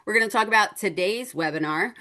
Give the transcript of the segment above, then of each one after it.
We're going to talk about today's webinar,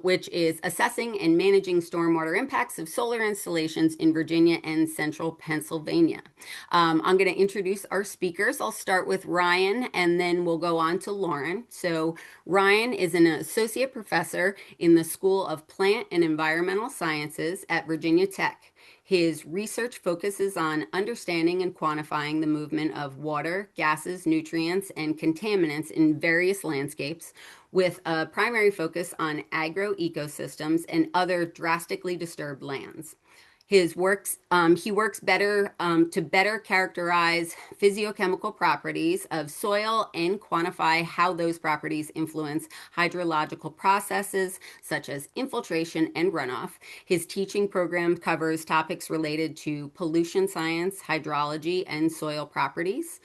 which is assessing and managing stormwater impacts of solar installations in Virginia and central Pennsylvania. I'm going to introduce our speakers. I'll start with Ryan and then we'll go on to Lauren. So Ryan is an associate professor in the School of Plant and Environmental Sciences at Virginia Tech. His research focuses on understanding and quantifying the movement of water, gases, nutrients, and contaminants in various landscapes, with a primary focus on agroecosystems and other drastically disturbed lands. He works better to better characterize physiochemical properties of soil and quantify how those properties influence hydrological processes such as infiltration and runoff. His teaching program covers topics related to pollution science, hydrology, and soil properties.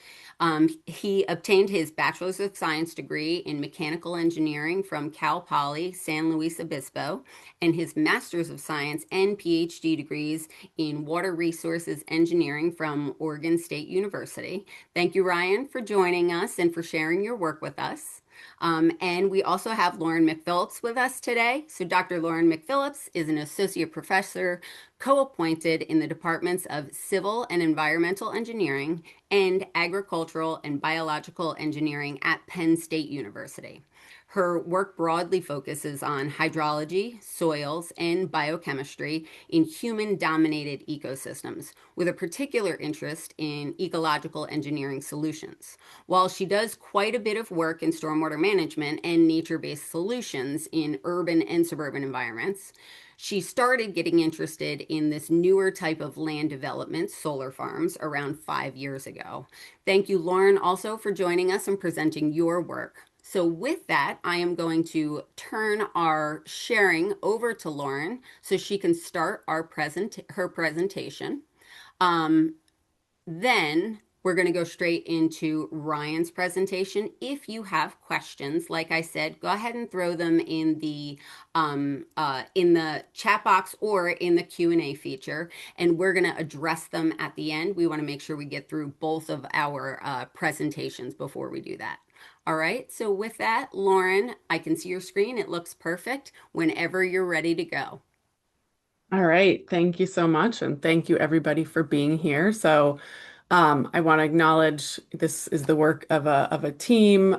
He obtained his Bachelor's of Science degree in Mechanical Engineering from Cal Poly San Luis Obispo, and his Master's of Science and PhD degrees in Water Resources Engineering from Oregon State University. Thank you, Ryan, for joining us and for sharing your work with us. And we also have Lauren McPhillips with us today. So Dr. Lauren McPhillips is an associate professor co-appointed in the departments of Civil and Environmental Engineering and Agricultural and Biological Engineering at Penn State University. Her work broadly focuses on hydrology, soils, and biochemistry in human-dominated ecosystems, with a particular interest in ecological engineering solutions. While she does quite a bit of work in stormwater management and nature-based solutions in urban and suburban environments, she started getting interested in this newer type of land development, solar farms, around 5 years ago. Thank you, Lauren, also for joining us and presenting your work. So with that, I am going to turn our sharing over to Lauren so she can start her presentation. Then we're going to go straight into Ryan's presentation. If you have questions, like I said, go ahead and throw them in the chat box or in the Q&A feature, and we're going to address them at the end. We want to make sure we get through both of our presentations before we do that. All right, so with that, Lauren, I can see your screen. It looks perfect whenever you're ready to go. All right, thank you so much, and thank you everybody for being here. I want to acknowledge this is the work of a team,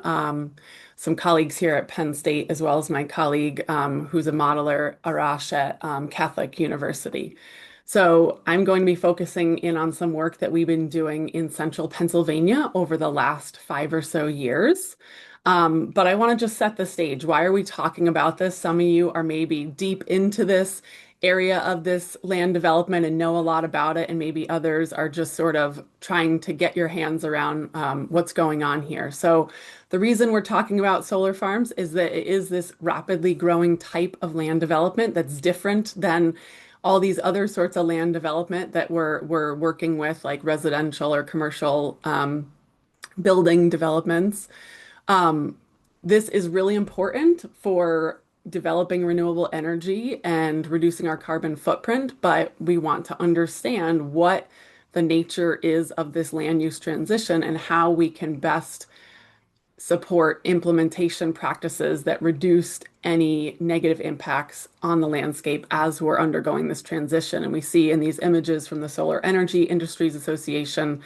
some colleagues here at Penn State, as well as my colleague who's a modeler, Arash at Catholic University. So I'm going to be focusing in on some work that we've been doing in central Pennsylvania over the last 5 or so years. But I want to just set the stage. Why are we talking about this? Some of you are maybe deep into this area of this land development and know a lot about it, and maybe others are just sort of trying to get your hands around what's going on here. So the reason we're talking about solar farms is that it is this rapidly growing type of land development that's different than all these other sorts of land development that we're working with, like residential or commercial building developments. This is really important for developing renewable energy and reducing our carbon footprint, but we want to understand what the nature is of this land use transition and how we can best support implementation practices that reduce any negative impacts on the landscape as we're undergoing this transition. And we see in these images from the Solar Energy Industries Association,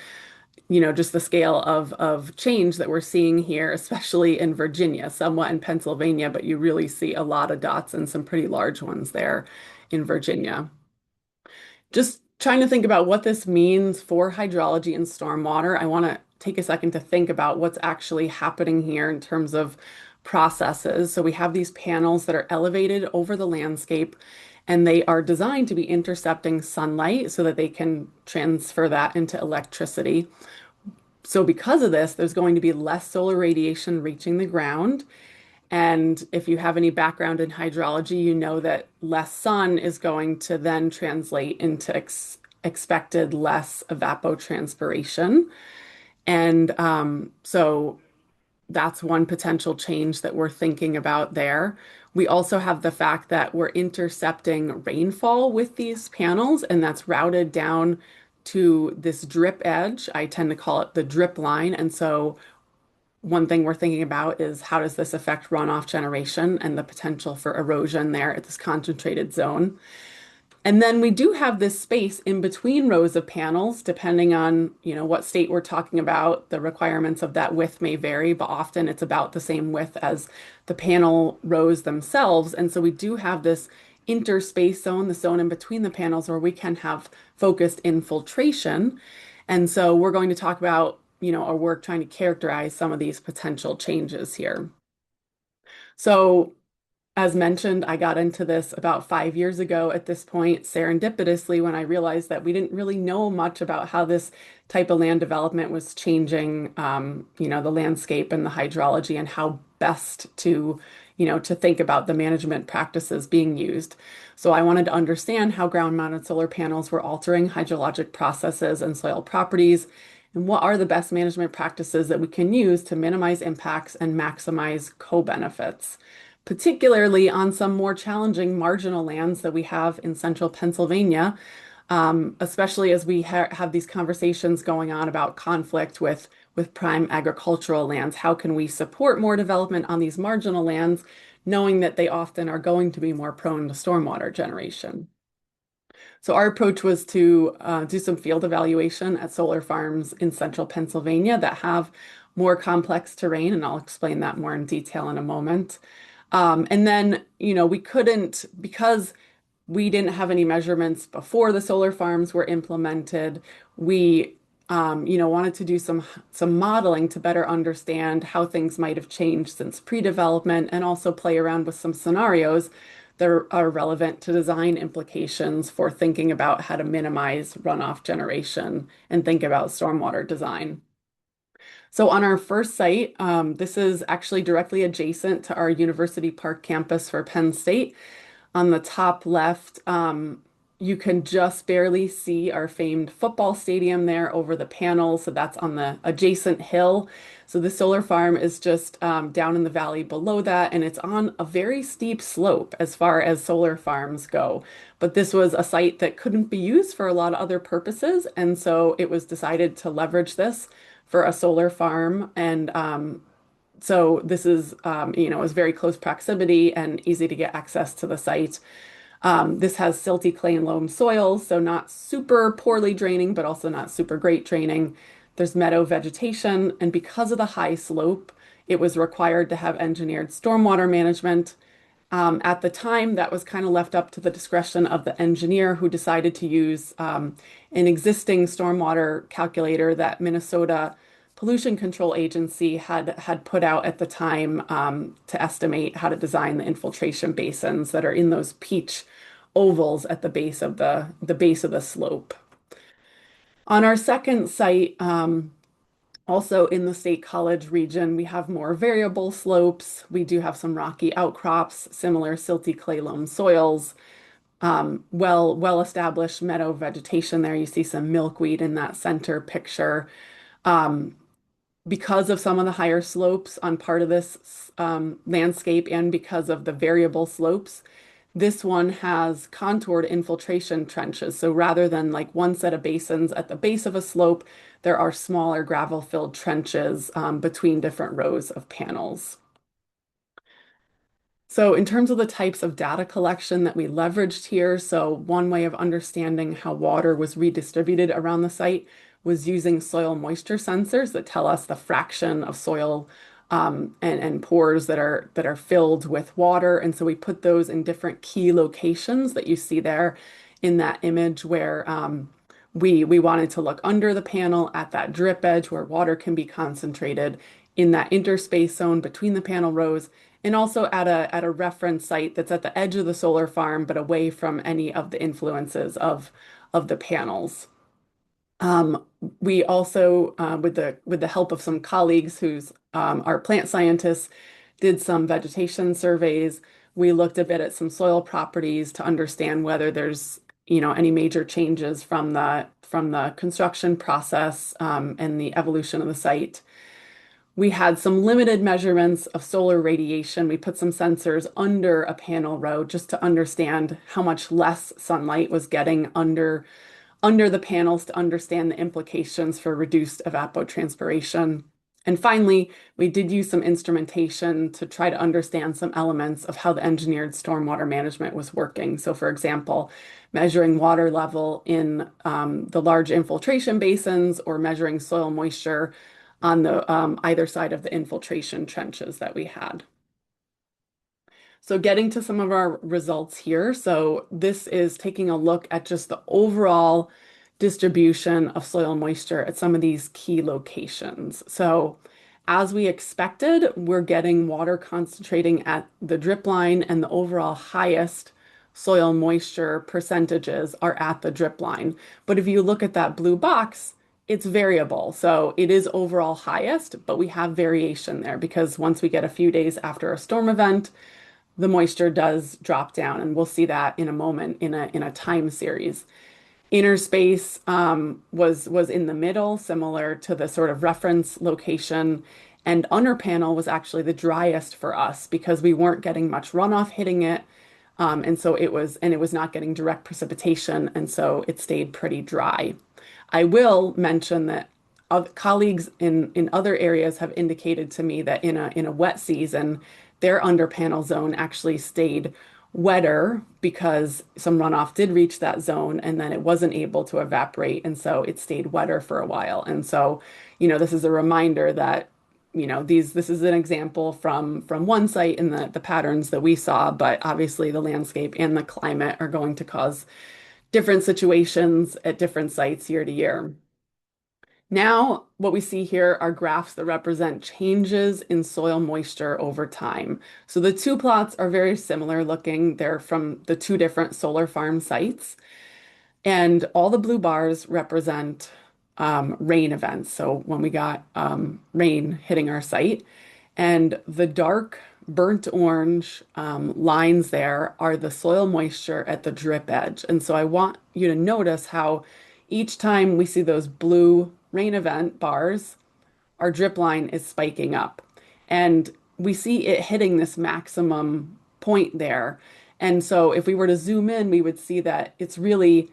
just the scale of change that we're seeing here, especially in Virginia, somewhat in Pennsylvania, but you really see a lot of dots and some pretty large ones there in Virginia. Just trying to think about what this means for hydrology and stormwater. I want to take a second to think about what's actually happening here in terms of processes. So we have these panels that are elevated over the landscape, and they are designed to be intercepting sunlight so that they can transfer that into electricity. So because of this, there's going to be less solar radiation reaching the ground. And if you have any background in hydrology, you know that less sun is going to then translate into expected less evapotranspiration. And so that's one potential change that we're thinking about there. We also have the fact that we're intercepting rainfall with these panels, and that's routed down to this drip edge. I tend to call it the drip line. And so one thing we're thinking about is how does this affect runoff generation and the potential for erosion there at this concentrated zone. And then we do have this space in between rows of panels, depending on, what state we're talking about. The requirements of that width may vary, but often it's about the same width as the panel rows themselves. And so we do have this interspace zone, the zone in between the panels where we can have focused infiltration. And so we're going to talk about, our work trying to characterize some of these potential changes here. So as mentioned, I got into this about 5 years ago at this point, serendipitously, when I realized that we didn't really know much about how this type of land development was changing, the landscape and the hydrology and how best to think about the management practices being used. So I wanted to understand how ground-mounted solar panels were altering hydrologic processes and soil properties, and what are the best management practices that we can use to minimize impacts and maximize co-benefits, particularly on some more challenging marginal lands that we have in central Pennsylvania, especially as we have these conversations going on about conflict with prime agricultural lands. How can we support more development on these marginal lands, knowing that they often are going to be more prone to stormwater generation? So our approach was to do some field evaluation at solar farms in central Pennsylvania that have more complex terrain, and I'll explain that more in detail in a moment. And then, we couldn't, because we didn't have any measurements before the solar farms were implemented. We, wanted to do some modeling to better understand how things might have changed since pre-development, and also play around with some scenarios that are relevant to design implications for thinking about how to minimize runoff generation and think about stormwater design. So on our first site, this is actually directly adjacent to our University Park campus for Penn State. On the top left, you can just barely see our famed football stadium there over the panel. So that's on the adjacent hill. So the solar farm is just down in the valley below that, and it's on a very steep slope as far as solar farms go. But this was a site that couldn't be used for a lot of other purposes, and so it was decided to leverage this for a solar farm. And so this is, is very close proximity and easy to get access to the site. This has silty clay and loam soils, so not super poorly draining, but also not super great draining. There's meadow vegetation, and because of the high slope, it was required to have engineered stormwater management. At the time, that was kind of left up to the discretion of the engineer, who decided to use an existing stormwater calculator that Minnesota Pollution Control Agency had put out at the time, to estimate how to design the infiltration basins that are in those peach ovals at the base of the slope. On our second site, also in the State College region, we have more variable slopes. We do have some rocky outcrops, similar silty clay loam soils, well established meadow vegetation there. You see some milkweed in that center picture. Because of some of the higher slopes on part of this landscape, and because of the variable slopes, this one has contoured infiltration trenches. So rather than like one set of basins at the base of a slope, there are smaller gravel-filled trenches between different rows of panels. So in terms of the types of data collection that we leveraged here, so one way of understanding how water was redistributed around the site was using soil moisture sensors that tell us the fraction of soil and pores that are filled with water. And so we put those in different key locations that you see there in that image, where we wanted to look under the panel at that drip edge where water can be concentrated, in that interspace zone between the panel rows, and also at a reference site that's at the edge of the solar farm, but away from any of the influences of the panels. We also, with the help of some colleagues who's our plant scientists, did some vegetation surveys. We looked a bit at some soil properties to understand whether there's, any major changes from the construction process, and the evolution of the site. We had some limited measurements of solar radiation. We put some sensors under a panel row just to understand how much less sunlight was getting under the panels, to understand the implications for reduced evapotranspiration. And finally, we did use some instrumentation to try to understand some elements of how the engineered stormwater management was working. So, for example, measuring water level in the large infiltration basins or measuring soil moisture on the either side of the infiltration trenches that we had. So getting to some of our results here. So this is taking a look at just the overall distribution of soil moisture at some of these key locations. So as we expected, we're getting water concentrating at the drip line, and the overall highest soil moisture percentages are at the drip line. But if you look at that blue box, it's variable. So it is overall highest, but we have variation there because once we get a few days after a storm event, the moisture does drop down, and we'll see that in a moment in a time series. Inner space was in the middle, similar to the sort of reference location, and under panel was actually the driest for us because we weren't getting much runoff hitting it, and it was not getting direct precipitation, and so it stayed pretty dry. I will mention that colleagues in other areas have indicated to me that in a wet season, their under panel zone actually stayed wetter because some runoff did reach that zone and then it wasn't able to evaporate, and so it stayed wetter for a while. And so, this is a reminder that this is an example from one site in the patterns that we saw, but obviously the landscape and the climate are going to cause different situations at different sites year to year. Now, what we see here are graphs that represent changes in soil moisture over time. So the two plots are very similar looking. They're from the two different solar farm sites. And all the blue bars represent rain events. So when we got rain hitting our site, and the dark burnt orange lines there are the soil moisture at the drip edge. And so I want you to notice how each time we see those blue rain event bars, our drip line is spiking up. And we see it hitting this maximum point there. And so if we were to zoom in, we would see that it's really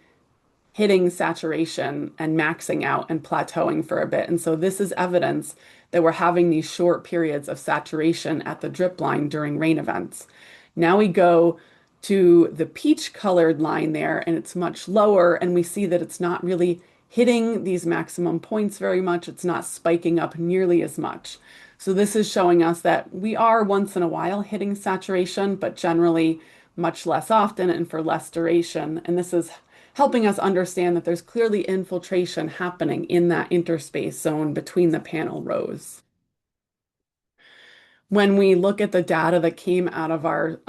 hitting saturation and maxing out and plateauing for a bit. And so this is evidence that we're having these short periods of saturation at the drip line during rain events. Now we go to the peach colored line there, and it's much lower, and we see that it's not really hitting these maximum points very much. It's not spiking up nearly as much. So this is showing us that we are once in a while hitting saturation, but generally much less often and for less duration. And this is helping us understand that there's clearly infiltration happening in that interspace zone between the panel rows. When we look at the data that came out of our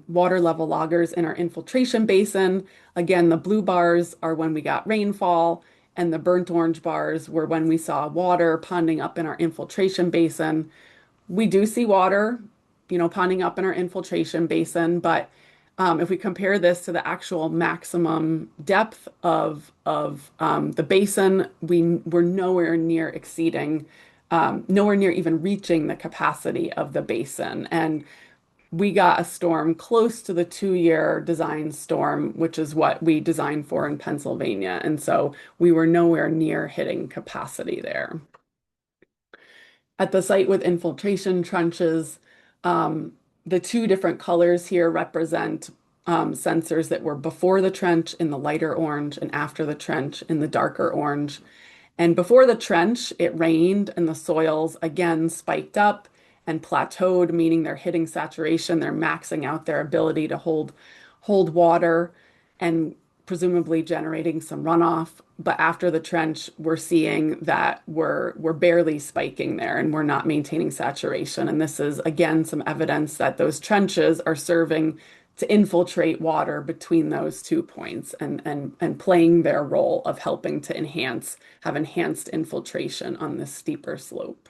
water level loggers in our infiltration basin, again, the blue bars are when we got rainfall, and the burnt orange bars were when we saw water ponding up in our infiltration basin. We do see water, ponding up in our infiltration basin, but if we compare this to the actual maximum depth of the basin, we were nowhere near exceeding, nowhere near even reaching the capacity of the basin. And we got a storm close to the 2-year design storm, which is what we designed for in Pennsylvania. And so we were nowhere near hitting capacity there. At the site with infiltration trenches, the two different colors here represent sensors that were before the trench in the lighter orange and after the trench in the darker orange. And before the trench, it rained and the soils again spiked up and plateaued, meaning they're hitting saturation, they're maxing out their ability to hold water and presumably generating some runoff. But after the trench, we're seeing that we're barely spiking there and we're not maintaining saturation. And this is again some evidence that those trenches are serving to infiltrate water between those 2 points and playing their role of helping to have enhanced infiltration on this steeper slope.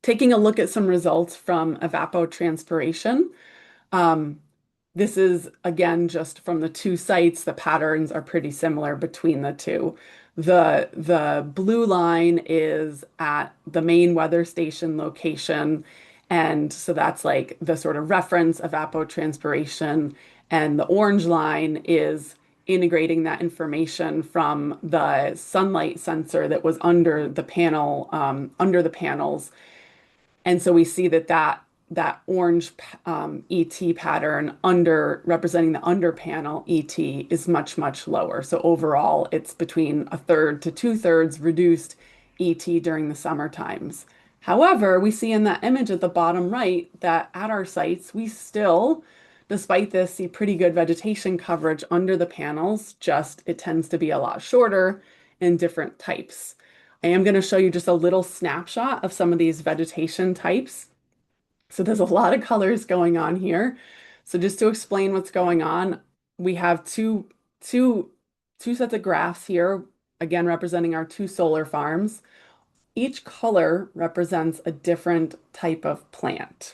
Taking a look at some results from evapotranspiration. This is again just from the two sites. The patterns are pretty similar between the two. The blue line is at the main weather station location, and so that's like the sort of reference evapotranspiration. And the orange line is integrating that information from the sunlight sensor that was under the panel, under the panels. And so we see that orange ET pattern under representing the under panel ET is much lower. So overall, it's between a third to two-thirds reduced ET during the summer times. However, we see in that image at the bottom right that at our sites, we still, despite this, see pretty good vegetation coverage under the panels, just it tends to be a lot shorter in different types. I am going to show you just a little snapshot of some of these vegetation types. So there's a lot of colors going on here. So just to explain what's going on, we have two, two sets of graphs here, again representing our two solar farms. Each color represents a different type of plant.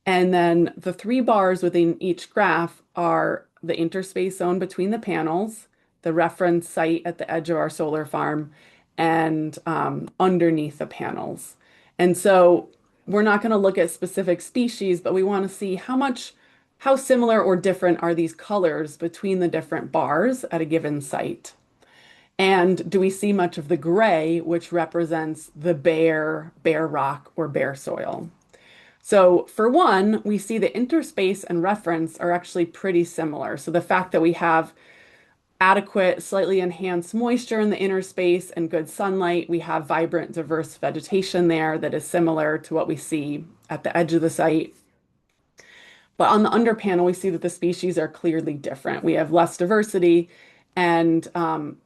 And then the three bars within each graph are the interspace zone between the panels, the reference site at the edge of our solar farm, and underneath the panels. And so we're not going to look at specific species, but we want to see how similar or different are these colors between the different bars at a given site. And do we see much of the gray, which represents the bare rock or bare soil? So for one, we see the interspace and reference are actually pretty similar. So the fact that we have adequate, slightly enhanced moisture in the interspace and good sunlight, we have vibrant, diverse vegetation there that is similar to what we see at the edge of the site. But on the under panel, we see that the species are clearly different. We have less diversity. And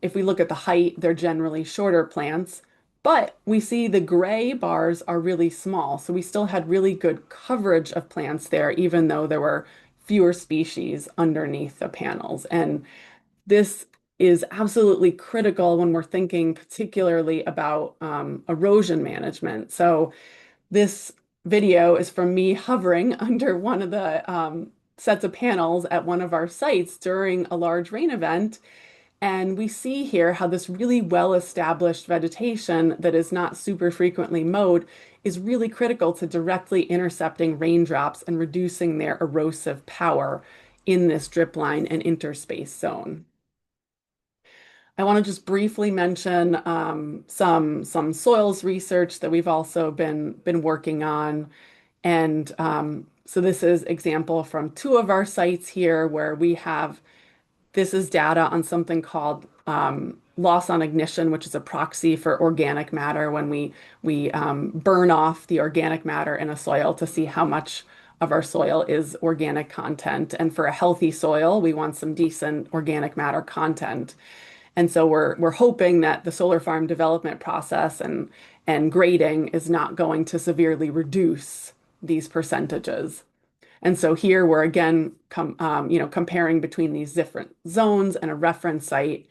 if we look at the height, they're generally shorter plants. But we see the gray bars are really small. So we still had really good coverage of plants there, even though there were fewer species underneath the panels. And this is absolutely critical when we're thinking particularly about erosion management. So this video is from me hovering under one of the sets of panels at one of our sites during a large rain event. And we see here how this really well-established vegetation that is not super frequently mowed is really critical to directly intercepting raindrops and reducing their erosive power in this drip line and interspace zone. I want to just briefly mention some soils research that we've also been working on. And so this is example from two of our sites here where we have this is data on something called loss on ignition, which is a proxy for organic matter when we burn off the organic matter in a soil to see how much of our soil is organic content. And for a healthy soil, we want some decent organic matter content. And so we're hoping that the solar farm development process and grading is not going to severely reduce these percentages. And so here we're again comparing between these different zones and a reference site.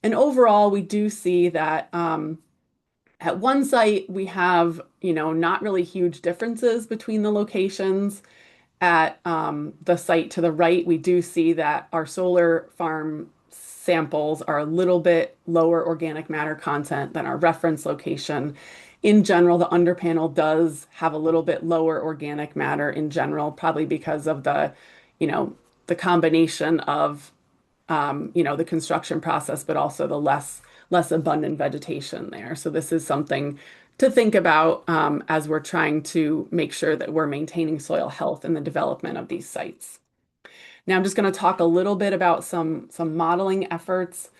And overall, we do see that at one site we have not really huge differences between the locations. At the site to the right, we do see that our solar farm samples are a little bit lower organic matter content than our reference location. In general, the underpanel does have a little bit lower organic matter in general, probably because of the combination of the construction process, but also the less abundant vegetation there. So this is something to think about as we're trying to make sure that we're maintaining soil health in the development of these sites. Now I'm just going to talk a little bit about some modeling efforts.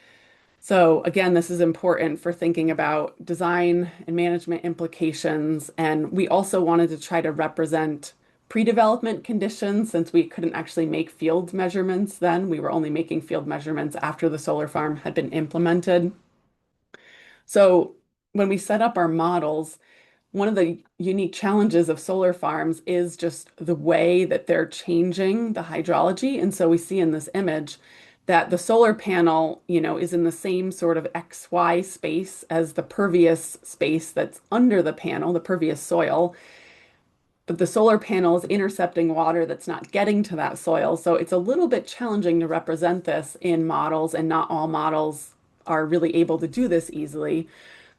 So again, this is important for thinking about design and management implications. And we also wanted to try to represent pre-development conditions since we couldn't actually make field measurements then. We were only making field measurements after the solar farm had been implemented. So when we set up our models, one of the unique challenges of solar farms is just the way that they're changing the hydrology. And so we see in this image that the solar panel, is in the same sort of XY space as the pervious space that's under the panel, the pervious soil. But the solar panel is intercepting water that's not getting to that soil. So it's a little bit challenging to represent this in models, and not all models are really able to do this easily.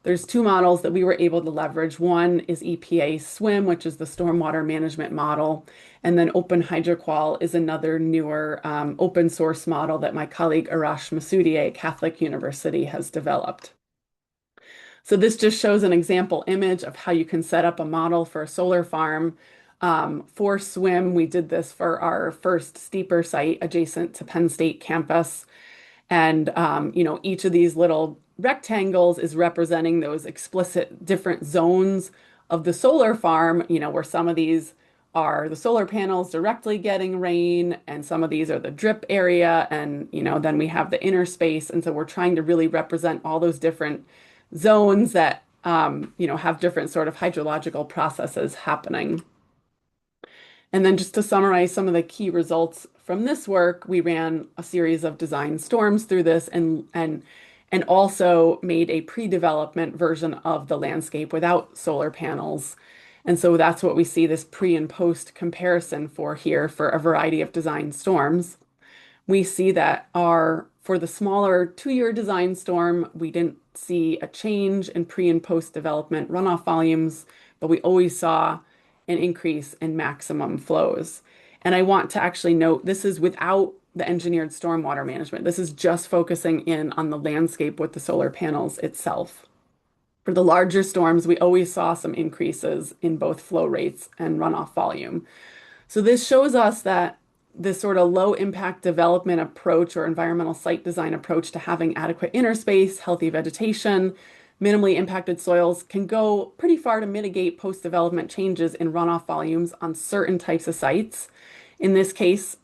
There's two models that we were able to leverage. One is EPA SWIM, which is the stormwater management model, and then Open Hydroqual is another newer open source model that my colleague Arash Massoudi at Catholic University has developed. So this just shows an example image of how you can set up a model for a solar farm. For SWIM, we did this for our first steeper site adjacent to Penn State campus. And each of these little rectangles is representing those explicit different zones of the solar farm, where some of these are the solar panels directly getting rain, and some of these are the drip area, and then we have the inner space. And so we're trying to really represent all those different zones that have different sort of hydrological processes happening. And then just to summarize some of the key results from this work, we ran a series of design storms through this and also made a pre-development version of the landscape without solar panels. And so that's what we see this pre and post comparison for here for a variety of design storms. We see that for the smaller 2-year design storm, we didn't see a change in pre and post development runoff volumes, but we always saw an increase in maximum flows. And I want to actually note this is without the engineered stormwater management. This is just focusing in on the landscape with the solar panels itself. For the larger storms, we always saw some increases in both flow rates and runoff volume. So this shows us that this sort of low impact development approach or environmental site design approach to having adequate inner space, healthy vegetation, minimally impacted soils can go pretty far to mitigate post-development changes in runoff volumes on certain types of sites. In this case,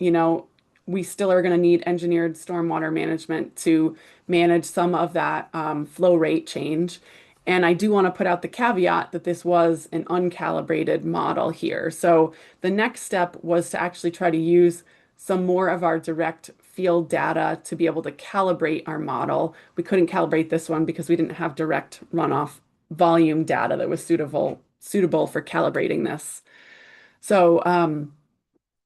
we still are going to need engineered stormwater management to manage some of that flow rate change. And I do want to put out the caveat that this was an uncalibrated model here. So the next step was to actually try to use some more of our direct field data to be able to calibrate our model. We couldn't calibrate this one because we didn't have direct runoff volume data that was suitable for calibrating this. So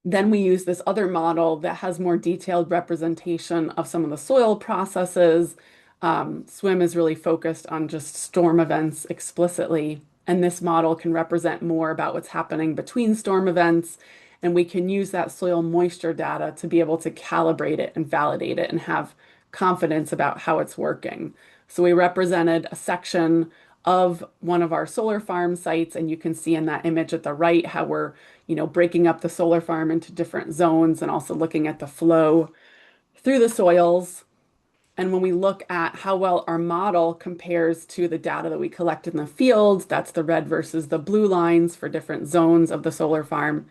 then we use this other model that has more detailed representation of some of the soil processes. SWIM is really focused on just storm events explicitly, and this model can represent more about what's happening between storm events, and we can use that soil moisture data to be able to calibrate it and validate it and have confidence about how it's working. So we represented a section of one of our solar farm sites, and you can see in that image at the right how we're breaking up the solar farm into different zones and also looking at the flow through the soils. And when we look at how well our model compares to the data that we collect in the field, that's the red versus the blue lines for different zones of the solar farm,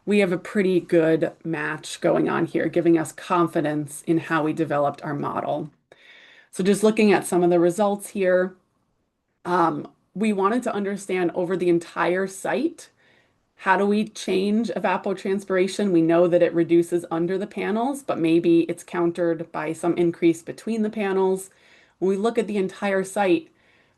we have a pretty good match going on here, giving us confidence in how we developed our model. So just looking at some of the results here, we wanted to understand over the entire site, how do we change evapotranspiration? We know that it reduces under the panels, but maybe it's countered by some increase between the panels. When we look at the entire site,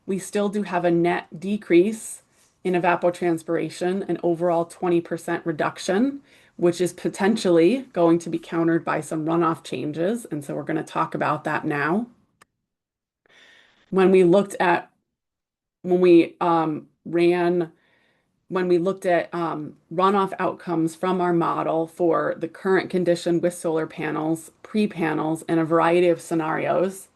we still do have a net decrease in evapotranspiration, an overall 20% reduction, which is potentially going to be countered by some runoff changes. And so we're going to talk about that now. When we looked at runoff outcomes from our model for the current condition with solar panels, pre-panels, and a variety of scenarios.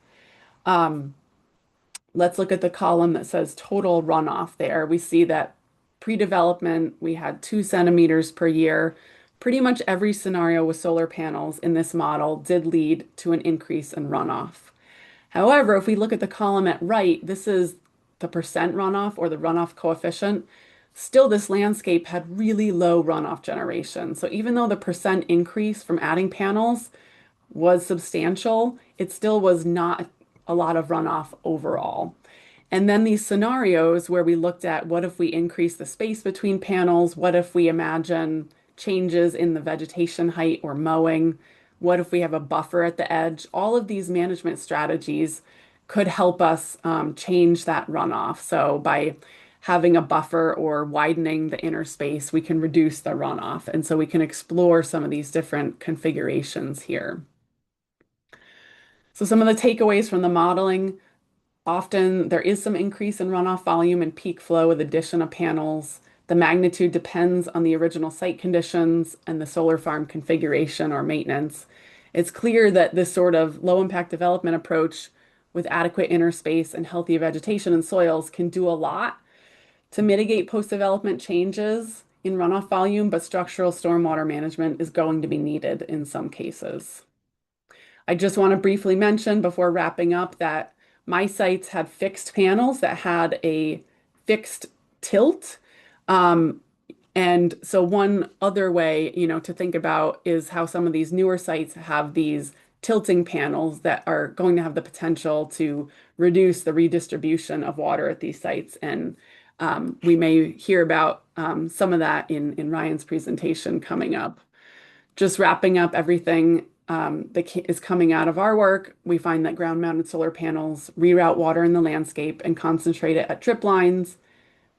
Let's look at the column that says total runoff there. We see that pre-development, we had 2 centimeters per year. Pretty much every scenario with solar panels in this model did lead to an increase in runoff. However, if we look at the column at right, this is the percent runoff or the runoff coefficient. Still, this landscape had really low runoff generation. So even though the percent increase from adding panels was substantial, it still was not a lot of runoff overall. And then these scenarios where we looked at what if we increase the space between panels? What if we imagine changes in the vegetation height or mowing? What if we have a buffer at the edge? All of these management strategies could help us change that runoff. So by having a buffer or widening the inner space, we can reduce the runoff. And so we can explore some of these different configurations here. So some of the takeaways from the modeling, Often there is some increase in runoff volume and peak flow with addition of panels. The magnitude depends on the original site conditions and the solar farm configuration or maintenance. It's clear that this sort of low impact development approach with adequate inner space and healthy vegetation and soils can do a lot to mitigate post-development changes in runoff volume, but structural stormwater management is going to be needed in some cases. I just want to briefly mention before wrapping up that my sites had fixed panels that had a fixed tilt. Um, and so one other way, to think about is how some of these newer sites have these tilting panels that are going to have the potential to reduce the redistribution of water at these sites. And we may hear about some of that in Ryan's presentation coming up. Just wrapping up everything that is coming out of our work, we find that ground-mounted solar panels reroute water in the landscape and concentrate it at drip lines.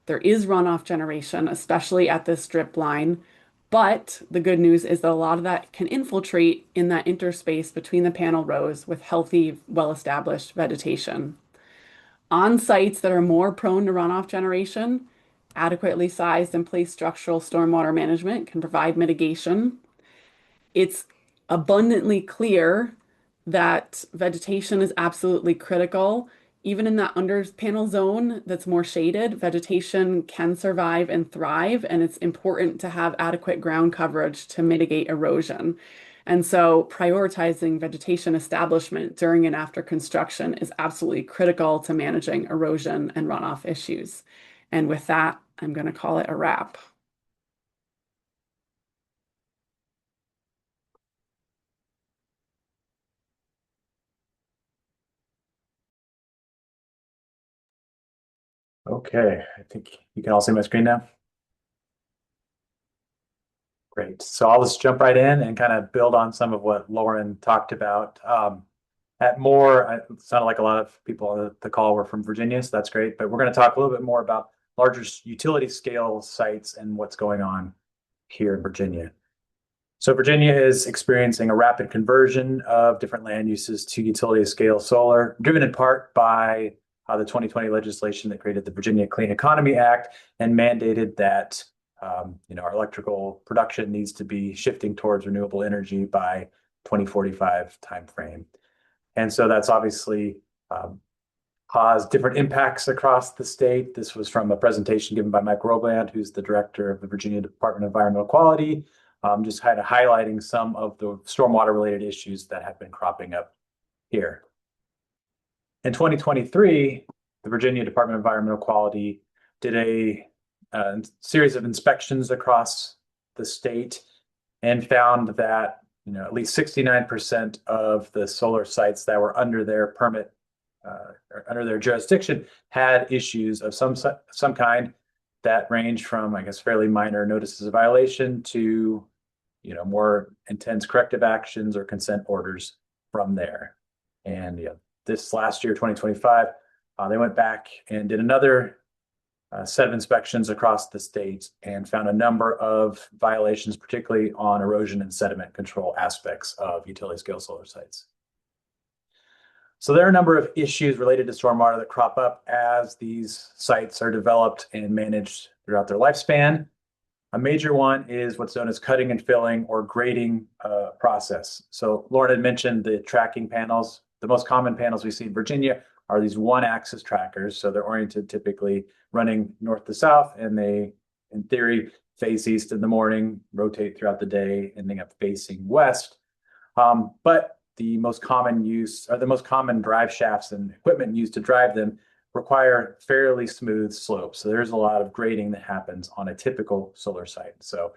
There is runoff generation, especially at this drip line, but the good news is that a lot of that can infiltrate in that interspace between the panel rows with healthy, well-established vegetation. On sites that are more prone to runoff generation, adequately sized and placed structural stormwater management can provide mitigation. It's abundantly clear that vegetation is absolutely critical. Even in that under panel zone that's more shaded, vegetation can survive and thrive, and it's important to have adequate ground coverage to mitigate erosion. And so prioritizing vegetation establishment during and after construction is absolutely critical to managing erosion and runoff issues. And with that, I'm going to call it a wrap. Okay, I think you can all see my screen now. Great. So I'll just jump right in and kind of build on some of what Lauren talked about. It sounded like a lot of people on the call were from Virginia, so that's great. But we're going to talk a little bit more about larger utility scale sites and what's going on here in Virginia. So Virginia is experiencing a rapid conversion of different land uses to utility scale solar, driven in part by the 2020 legislation that created the Virginia Clean Economy Act and mandated that our electrical production needs to be shifting towards renewable energy by 2045 timeframe. And so that's obviously caused different impacts across the state. This was from a presentation given by Mike Robland, who's the director of the Virginia Department of Environmental Quality, just kind of highlighting some of the stormwater related issues that have been cropping up here. In 2023, the Virginia Department of Environmental Quality did a series of inspections across the state and found that at least 69% of the solar sites that were under their permit or under their jurisdiction had issues of some kind that range from, I guess, fairly minor notices of violation to more intense corrective actions or consent orders from there. And this last year, 2025, they went back and did another set of inspections across the state and found a number of violations, particularly on erosion and sediment control aspects of utility scale solar sites. So there are a number of issues related to stormwater that crop up as these sites are developed and managed throughout their lifespan. A major one is what's known as cutting and filling or grading process. So Lauren had mentioned the tracking panels. The most common panels we see in Virginia are these one-axis trackers. So they're oriented typically running north to south, and they, in theory, face east in the morning, rotate throughout the day, ending up facing west. But the most common drive shafts and equipment used to drive them require fairly smooth slopes. So there's a lot of grading that happens on a typical solar site. So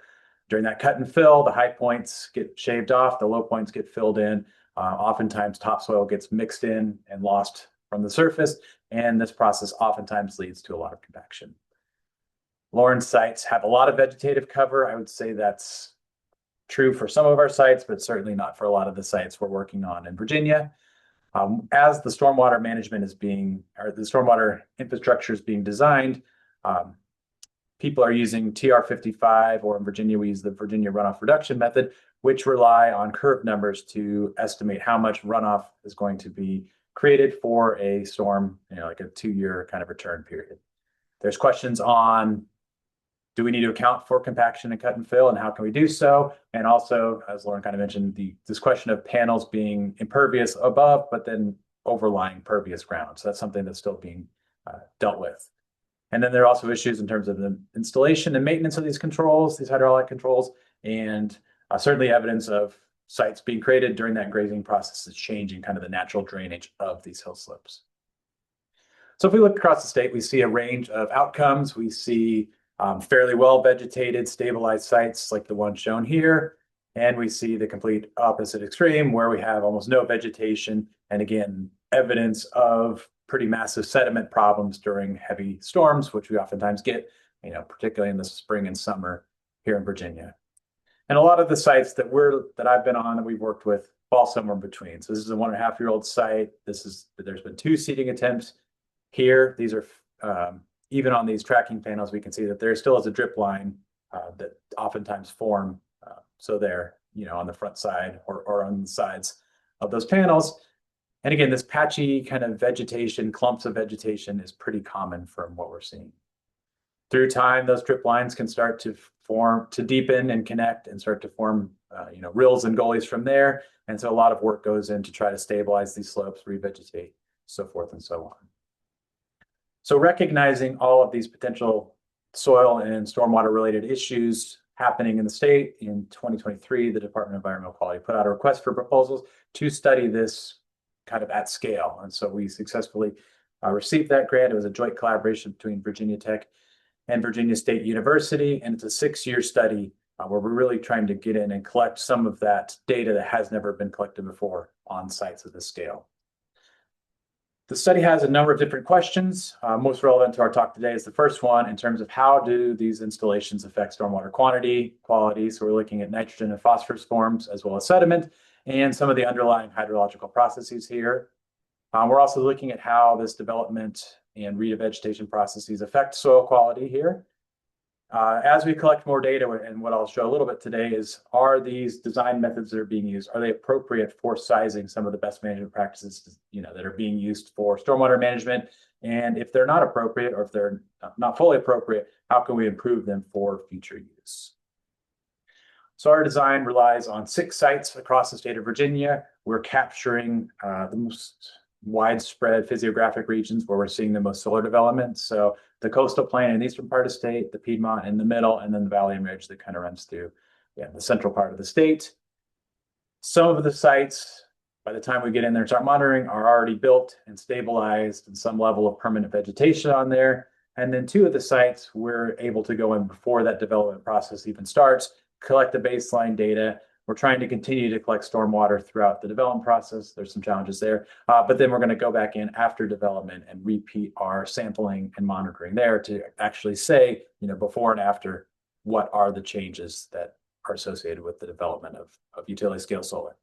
during that cut and fill, the high points get shaved off, the low points get filled in. Oftentimes topsoil gets mixed in and lost from the surface, and this process oftentimes leads to a lot of compaction. Lauren's sites have a lot of vegetative cover. I would say that's true for some of our sites, but certainly not for a lot of the sites we're working on in Virginia. As the stormwater the stormwater infrastructure is being designed, people are using TR55, or in Virginia, we use the Virginia runoff reduction method, which rely on curve numbers to estimate how much runoff is going to be created for a storm, like a 2-year kind of return period. There's questions on, do we need to account for compaction and cut and fill, and how can we do so? And also, as Lauren kind of mentioned, this question of panels being impervious above, but then overlying pervious ground. So that's something that's still being dealt with. And then there are also issues in terms of the installation and maintenance of these controls, these hydraulic controls, and certainly evidence of sites being created during that grazing process is changing kind of the natural drainage of these hill slopes. So if we look across the state, we see a range of outcomes. We see fairly well vegetated, stabilized sites like the one shown here. And we see the complete opposite extreme where we have almost no vegetation. And again, evidence of pretty massive sediment problems during heavy storms, which we oftentimes get, particularly in the spring and summer here in Virginia. And a lot of the sites that I've been on and we've worked with fall somewhere in between. So this is a 1.5-year-old site. There's been 2 seeding attempts here. These are even on these tracking panels, we can see that there still is a drip line that oftentimes form. So there, on the front side or on the sides of those panels. And again, this patchy kind of vegetation, clumps of vegetation is pretty common from what we're seeing. Through time, those drip lines can start to form, to deepen and connect and start to form, rills and gullies from there. And so a lot of work goes in to try to stabilize these slopes, revegetate, so forth and so on. So recognizing all of these potential soil and stormwater related issues happening in the state, in 2023, the Department of Environmental Quality put out a request for proposals to study this kind of at scale. And so we successfully received that grant. It was a joint collaboration between Virginia Tech and Virginia State University. And it's a 6-year study where we're really trying to get in and collect some of that data that has never been collected before on sites of this scale. The study has a number of different questions. Most relevant to our talk today is the first one in terms of how do these installations affect stormwater quantity, quality. So we're looking at nitrogen and phosphorus forms as well as sediment and some of the underlying hydrological processes here. We're also looking at how this development and revegetation processes affect soil quality here. As we collect more data, and what I'll show a little bit today is, are these design methods that are being used, are they appropriate for sizing some of the best management practices, that are being used for stormwater management? And if they're not appropriate, or if they're not fully appropriate, how can we improve them for future use? So our design relies on 6 sites across the state of Virginia. We're capturing the most widespread physiographic regions where we're seeing the most solar development. So the coastal plain in the eastern part of the state, the Piedmont in the middle, and then the Valley and Ridge that kind of runs through the central part of the state. Some of the sites, by the time we get in there and start monitoring, are already built and stabilized and some level of permanent vegetation on there. And then 2 of the sites, we're able to go in before that development process even starts, collect the baseline data. We're trying to continue to collect stormwater throughout the development process. There's some challenges there, but then we're going to go back in after development and repeat our sampling and monitoring there to actually say, before and after, what are the changes that are associated with the development of utility scale solar.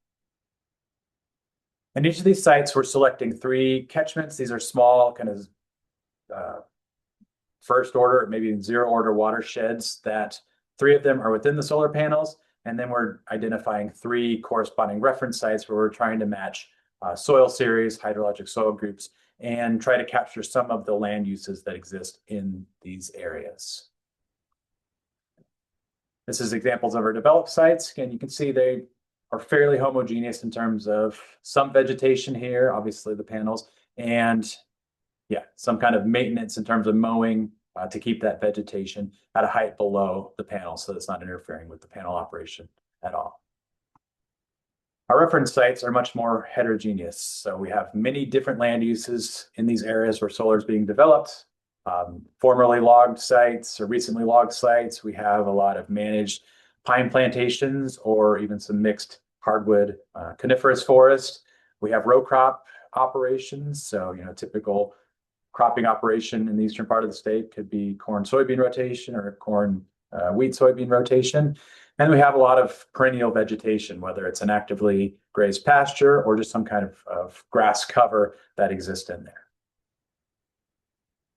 And each of these sites, we're selecting 3 catchments. These are small kind of first order, maybe 0 order watersheds that 3 of them are within the solar panels. And then we're identifying 3 corresponding reference sites where we're trying to match soil series, hydrologic soil groups, and try to capture some of the land uses that exist in these areas. This is examples of our developed sites. Again, you can see they are fairly homogeneous in terms of some vegetation here, obviously the panels, and some kind of maintenance in terms of mowing to keep that vegetation at a height below the panel so it's not interfering with the panel operation at all. Our reference sites are much more heterogeneous. So we have many different land uses in these areas where solar is being developed. Formerly logged sites or recently logged sites. We have a lot of managed pine plantations or even some mixed hardwood coniferous forest. We have row crop operations. So, typical cropping operation in the eastern part of the state could be corn soybean rotation or corn wheat soybean rotation. And we have a lot of perennial vegetation, whether it's an actively grazed pasture or just some kind of grass cover that exists in there.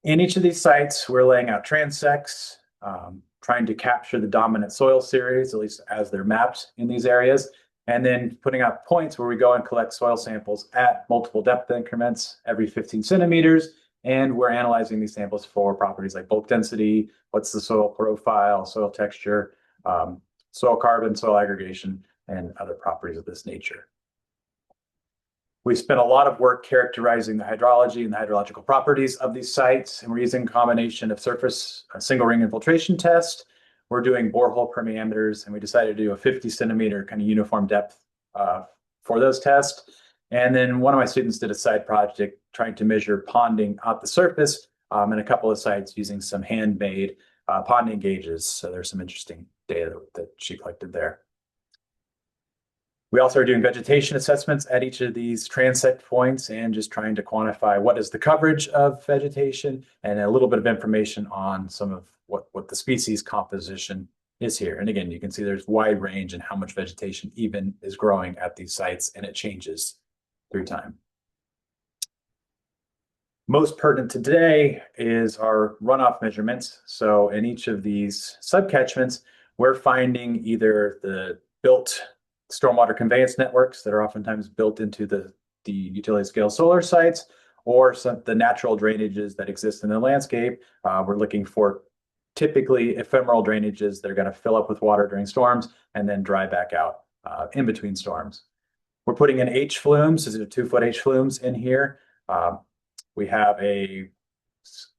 In each of these sites, we're laying out transects, trying to capture the dominant soil series, at least as they're mapped in these areas. and then putting out points where we go and collect soil samples at multiple depth increments every 15 centimeters. And we're analyzing these samples for properties like bulk density, what's the soil profile, soil texture, soil carbon, soil aggregation, and other properties of this nature. We spent a lot of work characterizing the hydrology and the hydrological properties of these sites, and we're using a combination of surface single ring infiltration test. We're doing borehole parameters, and we decided to do a 50 centimeter kind of uniform depth for those tests. And then one of my students did a side project trying to measure ponding at the surface in a couple of sites using some handmade ponding gauges. So there's some interesting data that she collected there. We also are doing vegetation assessments at each of these transect points and just trying to quantify what is the coverage of vegetation and a little bit of information on some of what the species composition is here. And again, you can see there's wide range in how much vegetation even is growing at these sites, and it changes through time. Most pertinent today is our runoff measurements. So in each of these subcatchments, we're finding either the built stormwater conveyance networks that are oftentimes built into the utility scale solar sites, or the natural drainages that exist in the landscape. We're looking for typically ephemeral drainages that are going to fill up with water during storms and then dry back out in between storms. We're putting in H flumes, these are 2-foot H flumes in here. We have a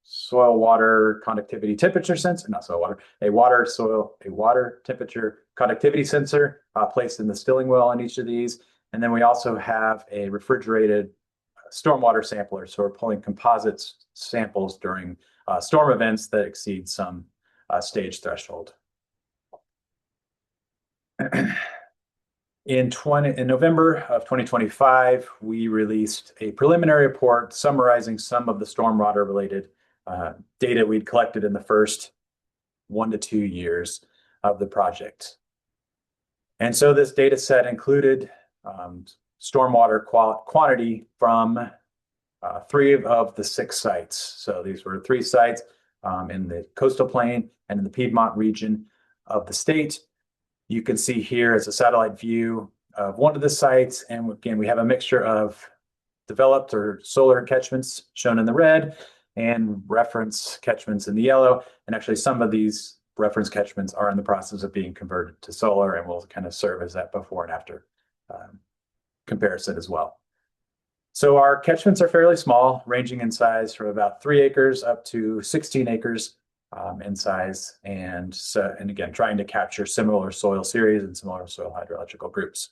soil water conductivity temperature sensor, not soil water, a water temperature conductivity sensor placed in the stilling well on each of these. And then we also have a refrigerated stormwater sampler. So we're pulling composite samples during storm events that exceed some stage threshold. In November of 2025, we released a preliminary report summarizing some of the stormwater related data we'd collected in the first 1 to 2 years of the project. And so this data set included stormwater quantity from 3 of the 6 sites. So these were 3 sites in the coastal plain and in the Piedmont region of the state. You can see here as a satellite view of one of the sites. And again, we have a mixture of developed or solar catchments shown in the red and reference catchments in the yellow. And actually some of these reference catchments are in the process of being converted to solar and will kind of serve as that before and after comparison as well. So our catchments are fairly small, ranging in size from about 3 acres up to 16 acres in size, and again, trying to capture similar soil series and similar soil hydrological groups.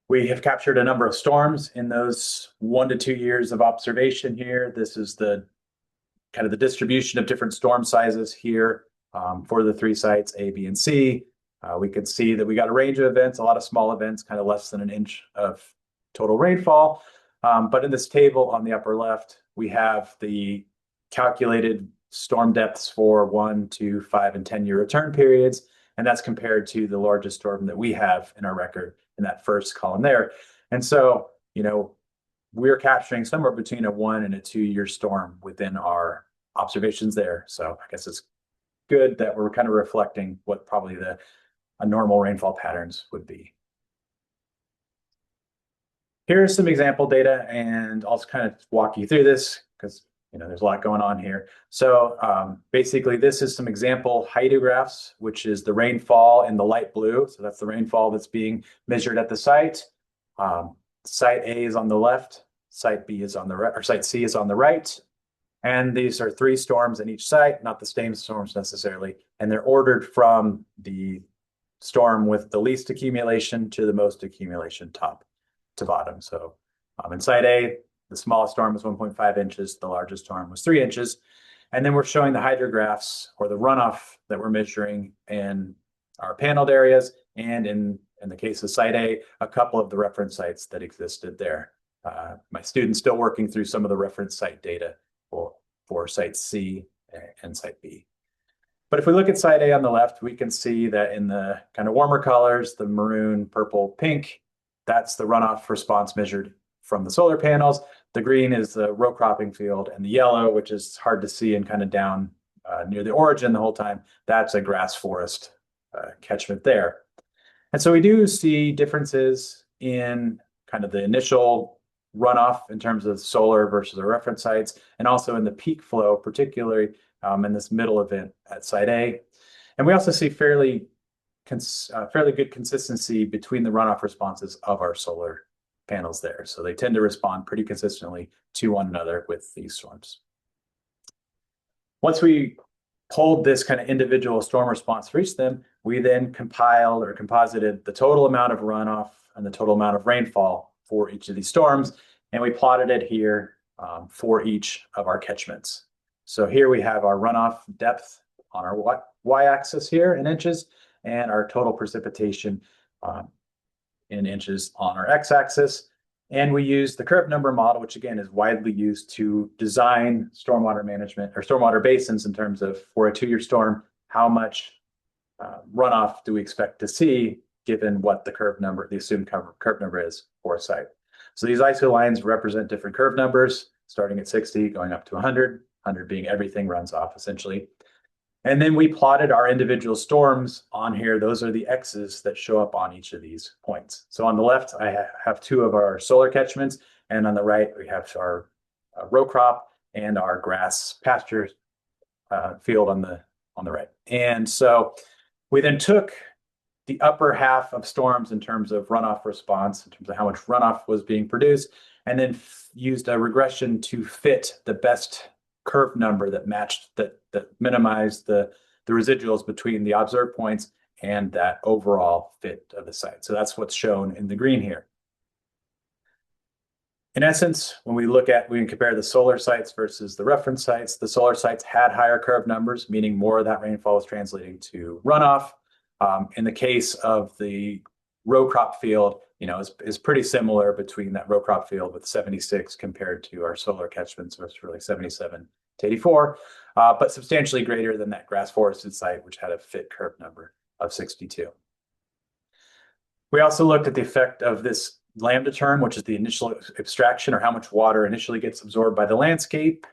We have captured a number of storms in those 1 to 2 years of observation here. This is the kind of the distribution of different storm sizes here for the 3 sites, A, B, and C. We could see that we got a range of events, a lot of small events, kind of less than an inch of total rainfall. But in this table on the upper left, we have the calculated storm depths for 1, 2, 5, and 10-year return periods. And that's compared to the largest storm that we have in our record in that first column there. And so, we're capturing somewhere between a 1 and a 2-year storm within our observations there. So I guess it's good that we're kind of reflecting what probably a normal rainfall patterns would be. Here's some example data, and I'll kind of walk you through this because there's a lot going on here. So basically, this is some example hydrographs, which is the rainfall in the light blue. So that's the rainfall that's being measured at the site. Site A is on the left, site B is on the right, or site C is on the right. And these are 3 storms in each site, not the same storms necessarily. And they're ordered from the storm with the least accumulation to the most accumulation top to bottom. So in site A, the smallest storm was 1.5 inches. The largest storm was 3 inches. And then we're showing the hydrographs or the runoff that we're measuring in our paneled areas. And in the case of site A, a couple of the reference sites that existed there. My student's still working through some of the reference site data for site C and site B. But if we look at site A on the left, we can see that in the kind of warmer colors, the maroon, purple, pink, that's the runoff response measured from the solar panels. The green is the row cropping field, and the yellow, which is hard to see and kind of down near the origin the whole time, that's a grass forest catchment there. And so we do see differences in kind of the initial runoff in terms of solar versus the reference sites, and also in the peak flow, particularly in this middle event at site A. And we also see fairly good consistency between the runoff responses of our solar panels there. So they tend to respond pretty consistently to one another with these storms. Once we pulled this kind of individual storm response for each of them, we then compiled or composited the total amount of runoff and the total amount of rainfall for each of these storms, and we plotted it here for each of our catchments. So here we have our runoff depth on our y-axis here in inches, and our total precipitation in inches on our x-axis. And we use the curve number model, which again is widely used to design stormwater management or stormwater basins in terms of, for a 2-year storm, how much runoff do we expect to see given what the curve number, the assumed curve number is for a site. So these ISO lines represent different curve numbers, starting at 60, going up to 100, 100 being everything runs off essentially. And then we plotted our individual storms on here. Those are the X's that show up on each of these points. So on the left, I have 2 of our solar catchments, and on the right, we have our row crop and our grass pasture field on the right. And so we then took the upper half of storms in terms of runoff response, in terms of how much runoff was being produced, and then used a regression to fit the best curve number that matched, that minimized the residuals between the observed points and that overall fit of the site. So that's what's shown in the green here. In essence, when we can compare the solar sites versus the reference sites, the solar sites had higher curve numbers, meaning more of that rainfall was translating to runoff. In the case of the row crop field, is pretty similar between that row crop field with 76 compared to our solar catchments, so it's really 77 to 84, but substantially greater than that grass forested site, which had a fit curve number of 62. We also looked at the effect of this lambda term, which is the initial abstraction, or how much water initially gets absorbed by the landscape.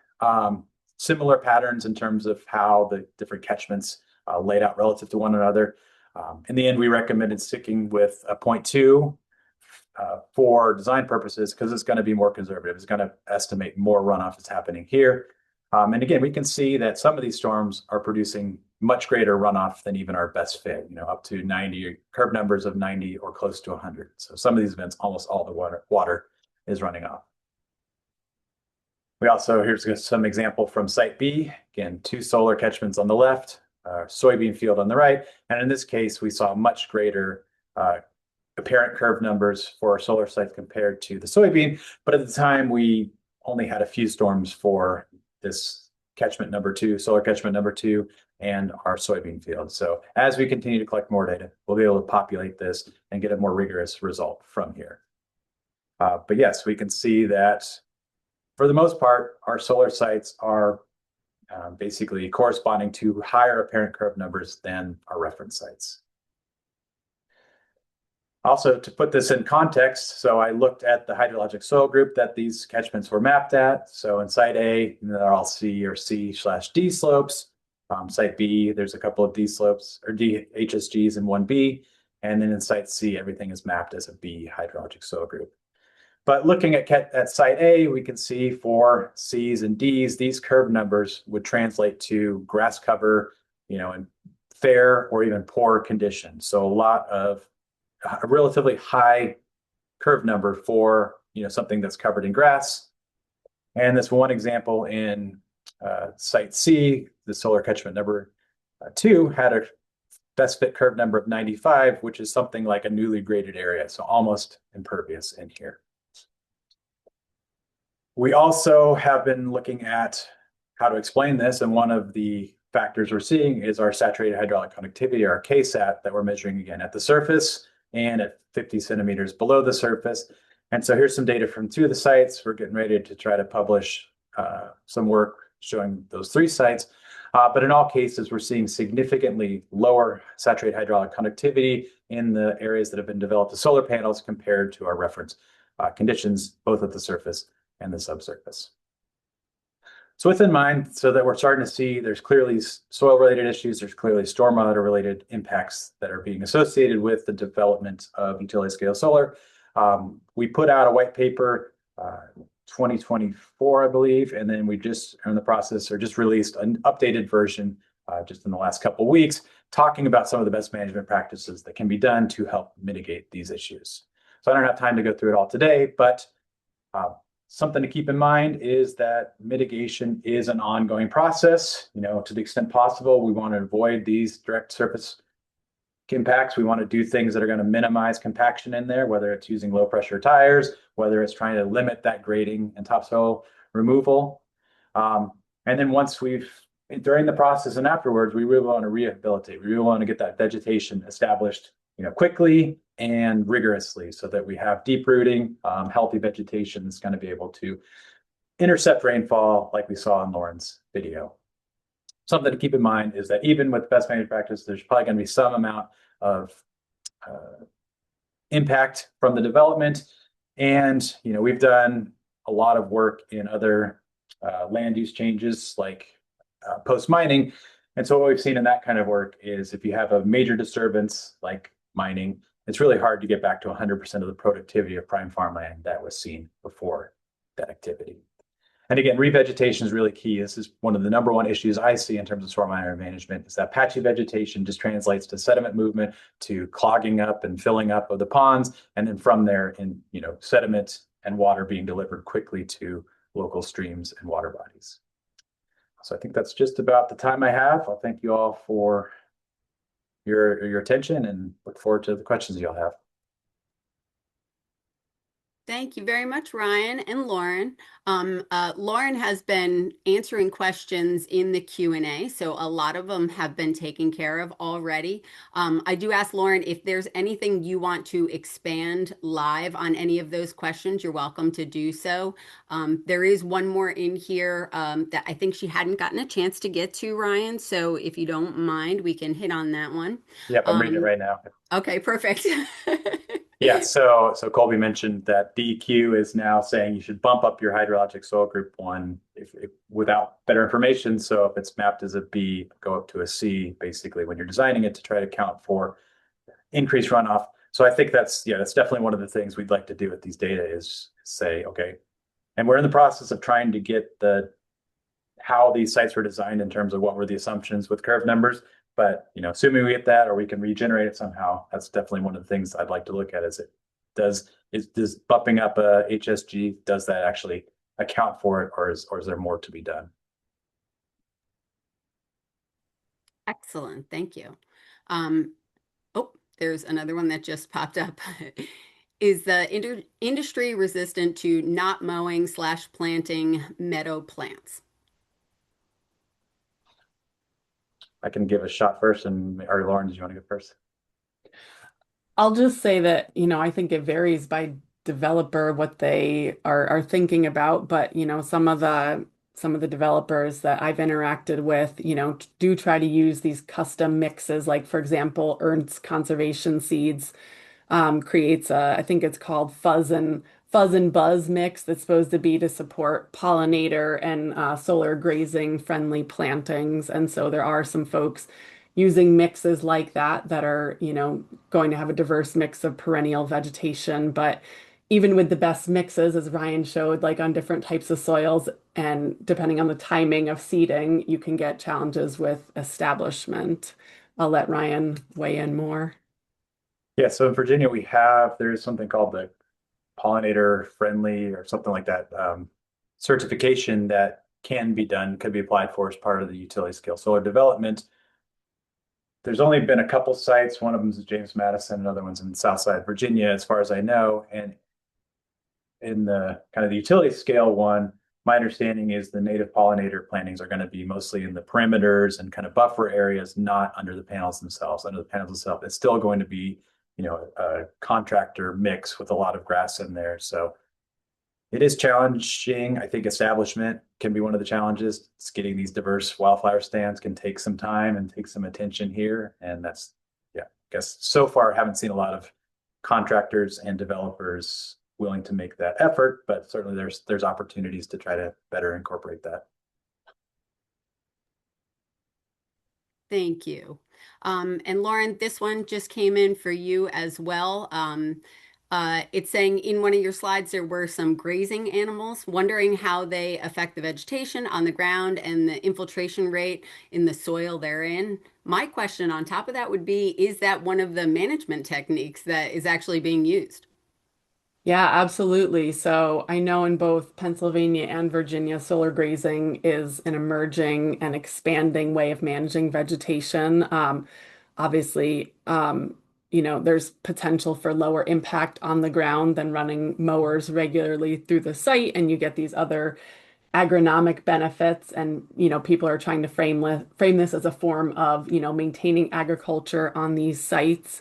Similar patterns in terms of how the different catchments laid out relative to one another. In the end, we recommended sticking with a 0.2 for design purposes, because it's going to be more conservative. It's going to estimate more runoff that's happening here. And again, we can see that some of these storms are producing much greater runoff than even our best fit, up to 90, curve numbers of 90 or close to 100. So some of these events, almost all the water is running off. We also, here's some example from site B. Again, 2 solar catchments on the left, soybean field on the right. And in this case, we saw much greater apparent curve numbers for our solar sites compared to the soybean. But at the time, we only had a few storms for this catchment number 2, solar catchment number 2, and our soybean field. So as we continue to collect more data, we'll be able to populate this and get a more rigorous result from here. But yes, we can see that for the most part, our solar sites are basically corresponding to higher apparent curve numbers than our reference sites. Also, to put this in context, so I looked at the hydrologic soil group that these catchments were mapped at. So in site A, they're all C or C/D slopes. Site B, there's a couple of D slopes or D HSGs and 1B. And then in site C, everything is mapped as a B hydrologic soil group. But looking at site A, we can see for C's and D's, these curve numbers would translate to grass cover, in fair or even poor conditions. So a relatively high curve number for something that's covered in grass. And this one example in site C, the solar catchment number 2, had a best fit curve number of 95, which is something like a newly graded area, so almost impervious in here. We also have been looking at how to explain this, and one of the factors we're seeing is our saturated hydraulic conductivity, our KSAT, that we're measuring again at the surface and at 50 centimeters below the surface. And so here's some data from 2 of the sites. We're getting ready to try to publish some work showing those 3 sites. But in all cases, we're seeing significantly lower saturated hydraulic conductivity in the areas that have been developed as solar panels compared to our reference conditions, both at the surface and the subsurface. So with in mind, so that we're starting to see there's clearly soil-related issues, there's clearly stormwater-related impacts that are being associated with the development of utility-scale solar. We put out a white paper 2024, I believe, and then we just are in the process or just released an updated version just in the last couple of weeks, talking about some of the best management practices that can be done to help mitigate these issues. So I don't have time to go through it all today, but something to keep in mind is that mitigation is an ongoing process. To the extent possible, we want to avoid these direct surface impacts. We want to do things that are going to minimize compaction in there, whether it's using low pressure tires, whether it's trying to limit that grading and topsoil removal. And then during the process and afterwards, we really want to rehabilitate. We really want to get that vegetation established, quickly and rigorously so that we have deep rooting, healthy vegetation that's going to be able to intercept rainfall like we saw in Lauren's video. Something to keep in mind is that even with best management practice, there's probably going to be some amount of impact from the development. And, we've done a lot of work in other land use changes like post-mining. And so what we've seen in that kind of work is if you have a major disturbance like mining, it's really hard to get back to 100% of the productivity of prime farmland that was seen before that activity. And again, revegetation is really key. This is one of the number one issues I see in terms of stormwater management is that patchy vegetation just translates to sediment movement, to clogging up and filling up of the ponds. And then from there sediment and water being delivered quickly to local streams and water bodies. So I think that's just about the time I have. I'll thank you all for your attention and look forward to the questions you'll have. Thank you very much, Ryan and Lauren. Lauren has been answering questions in the Q&A, so a lot of them have been taken care of already. I do ask Lauren if there's anything you want to expand live on any of those questions, you're welcome to do so. There is one more in here that I think she hadn't gotten a chance to get to, Ryan, so if you don't mind, we can hit on that one. Yep, I'm reading it right now. Okay, perfect. Yeah, so Colby mentioned that VDEQ is now saying you should bump up your hydrologic soil group 1 if without better information. So if it's mapped as a B, go up to a C, basically, when you're designing it to try to account for increased runoff. So I think that's definitely one of the things we'd like to do with these data is say, okay, and we're in the process of trying to get how these sites were designed in terms of what were the assumptions with curve numbers. But assuming we get that, or we can regenerate it somehow, that's definitely one of the things I'd like to look at. Does bumping up a HSG, does that actually account for it, or is there more to be done? Excellent, thank you. Oh, there's another one that just popped up. Is the industry resistant to not mowing / planting meadow plants? I can give a shot first, or Lauren, did you want to go first? I'll just say that, I think it varies by developer what they are thinking about, but some of the developers that I've interacted with, do try to use these custom mixes, like for example, Ernst Conservation Seeds creates I think it's called Fuzz and Buzz mix that's supposed to be to support pollinator and solar grazing friendly plantings. And so there are some folks using mixes like that are, going to have a diverse mix of perennial vegetation. But even with the best mixes, as Ryan showed, like on different types of soils and depending on the timing of seeding, you can get challenges with establishment. I'll let Ryan weigh in more. Yeah, so in Virginia, there's something called the pollinator friendly or something like that certification that could be applied for as part of the utility scale solar development. There's only been a couple sites. One of them is James Madison, another one's in Southside Virginia, as far as I know. And in the kind of the utility scale one, my understanding is the native pollinator plantings are going to be mostly in the perimeters and kind of buffer areas, not under the panels themselves. Under the panels themselves, it's still going to be, a contractor mix with a lot of grass in there. So it is challenging. I think establishment can be one of the challenges. It's getting these diverse wildflower stands can take some time and take some attention here. And that's, I guess so far I haven't seen a lot of contractors and developers willing to make that effort, but certainly there's opportunities to try to better incorporate that. Thank you. And Lauren, this one just came in for you as well. It's saying in one of your slides there were some grazing animals, wondering how they affect the vegetation on the ground and the infiltration rate in the soil they're in. My question on top of that would be, is that one of the management techniques that is actually being used? Yeah, absolutely. So I know in both Pennsylvania and Virginia, solar grazing is an emerging and expanding way of managing vegetation. Obviously, there's potential for lower impact on the ground than running mowers regularly through the site, and you get these other agronomic benefits. And, people are trying to frame this as a form of, maintaining agriculture on these sites.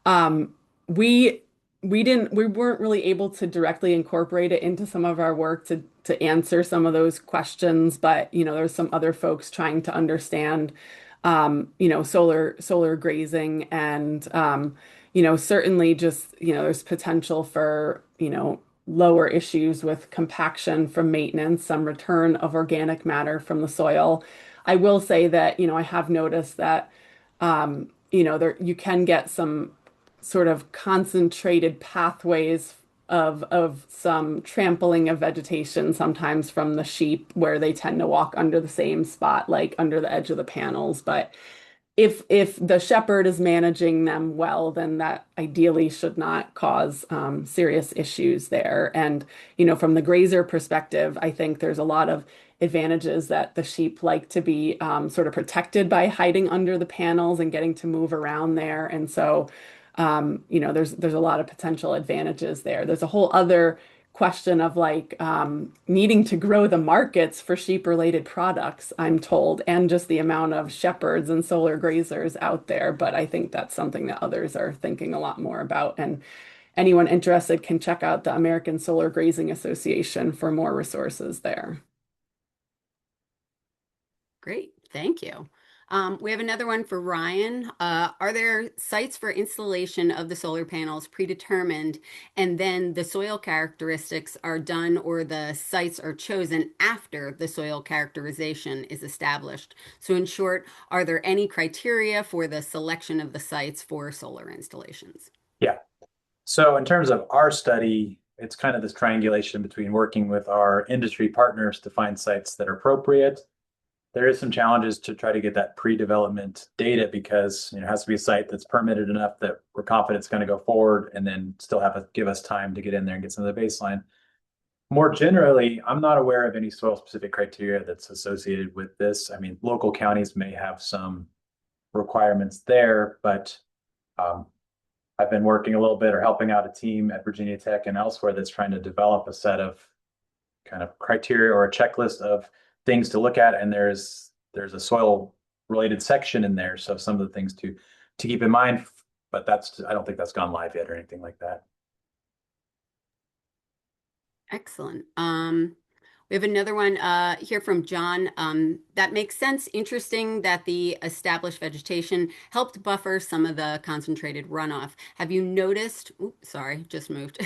Um, we we weren't really able to directly incorporate it into some of our work to answer some of those questions, but there's some other folks trying to understand solar grazing and certainly just there's potential for lower issues with compaction from maintenance, some return of organic matter from the soil. I will say that I have noticed that there you can get some sort of concentrated pathways of some trampling of vegetation sometimes from the sheep where they tend to walk under the same spot, like under the edge of the panels. But if the shepherd is managing them well, then that ideally should not cause serious issues there. And from the grazer perspective, I think there's a lot of advantages that the sheep like to be sort of protected by hiding under the panels and getting to move around there. And so, there's a lot of potential advantages there. There's a whole other question of like needing to grow the markets for sheep-related products, I'm told, and just the amount of shepherds and solar grazers out there. But I think that's something that others are thinking a lot more about. And anyone interested can check out the American Solar Grazing Association for more resources there. Great, thank you. We have another one for Ryan. Are there sites for installation of the solar panels predetermined, and then the soil characteristics are done, or the sites are chosen after the soil characterization is established? So, in short, are there any criteria for the selection of the sites for solar installations? Yeah. So in terms of our study, it's kind of this triangulation between working with our industry partners to find sites that are appropriate. There is some challenges to try to get that pre-development data because it has to be a site that's permitted enough that we're confident it's going to go forward, and then still give us time to get in there and get some of the baseline. More generally, I'm not aware of any soil specific criteria that's associated with this. I mean, local counties may have some requirements there, but um, I've been working a little bit or helping out a team at Virginia Tech and elsewhere that's trying to develop a set of kind of criteria or a checklist of things to look at. And there's a soil related section in there. So some of the things to keep in mind, but I don't think that's gone live yet or anything like that. Excellent. We have another one here from John. That makes sense. Interesting that the established vegetation helped buffer some of the concentrated runoff. Have you noticed, oops, sorry, just moved.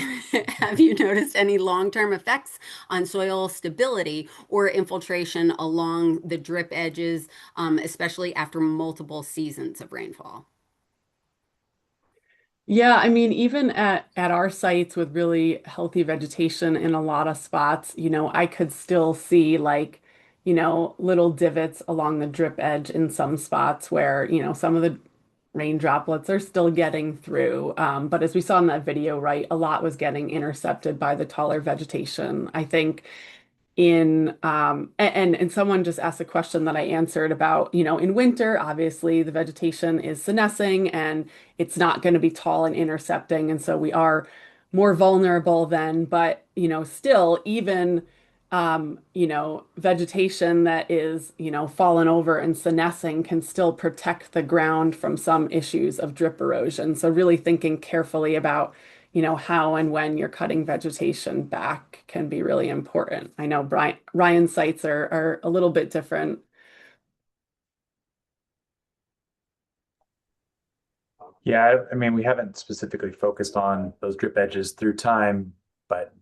Have you noticed any long-term effects on soil stability or infiltration along the drip edges, especially after multiple seasons of rainfall? Yeah, I mean, even at our sites with really healthy vegetation in a lot of spots, I could still see like, little divots along the drip edge in some spots where, some of the rain droplets are still getting through. But as we saw in that video, right, a lot was getting intercepted by the taller vegetation. I think and someone just asked a question that I answered about, in winter, obviously the vegetation is senescing and it's not going to be tall and intercepting. And so we are more vulnerable then, but still even vegetation that is, fallen over and senescing can still protect the ground from some issues of drip erosion. So really thinking carefully about how and when you're cutting vegetation back can be really important. I know Ryan's sites are a little bit different. Yeah, I mean, we haven't specifically focused on those drip edges through time, but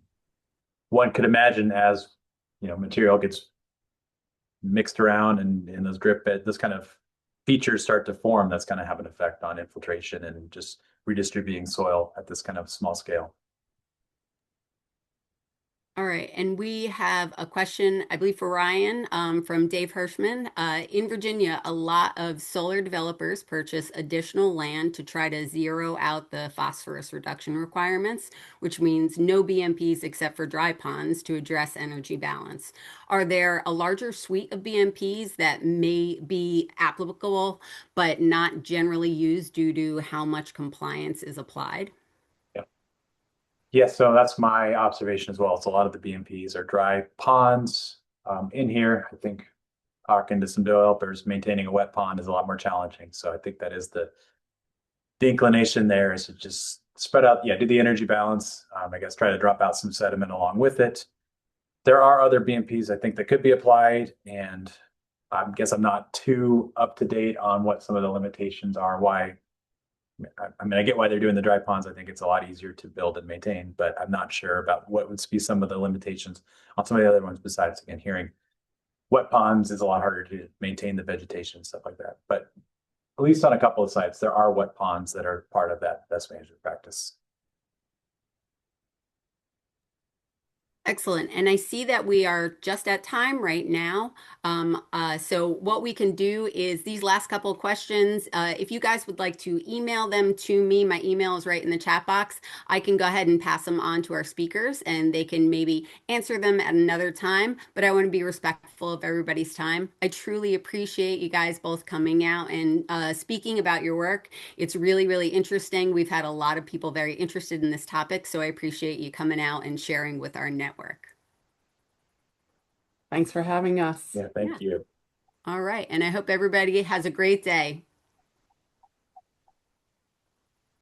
one could imagine as material gets mixed around and in those drip bed, those kind of features start to form, that's going to have an effect on infiltration and just redistributing soil at this kind of small scale. All right, and we have a question, I believe, for Ryan from Dave Hirschman. In Virginia, a lot of solar developers purchase additional land to try to zero out the phosphorus reduction requirements, which means no BMPs except for dry ponds to address energy balance. Are there a larger suite of BMPs that may be applicable but not generally used due to how much compliance is applied? Yes, so that's my observation as well. It's a lot of the BMPs are dry ponds. In here, I think talking to some developers, maintaining a wet pond is a lot more challenging. So I think that is the inclination there is to just spread out, yeah, do the energy balance. I guess try to drop out some sediment along with it. There are other BMPs I think that could be applied, and I guess I'm not too up to date on what some of the limitations are, why I mean, I get why they're doing the dry ponds. I think it's a lot easier to build and maintain, but I'm not sure about what would be some of the limitations on some of the other ones besides, again, hearing wet ponds is a lot harder to maintain the vegetation and stuff like that. But at least on a couple of sites, there are wet ponds that are part of that best management practice. Excellent. And I see that we are just at time right now. So what we can do is these last couple of questions, if you guys would like to email them to me, my email is right in the chat box. I can go ahead and pass them on to our speakers and they can maybe answer them at another time. But I want to be respectful of everybody's time. I truly appreciate you guys both coming out and speaking about your work. It's really, really interesting. We've had a lot of people very interested in this topic. So I appreciate you coming out and sharing with our network. Thanks for having us. Yeah, Yeah. thank you. All right. And I hope everybody has a great day.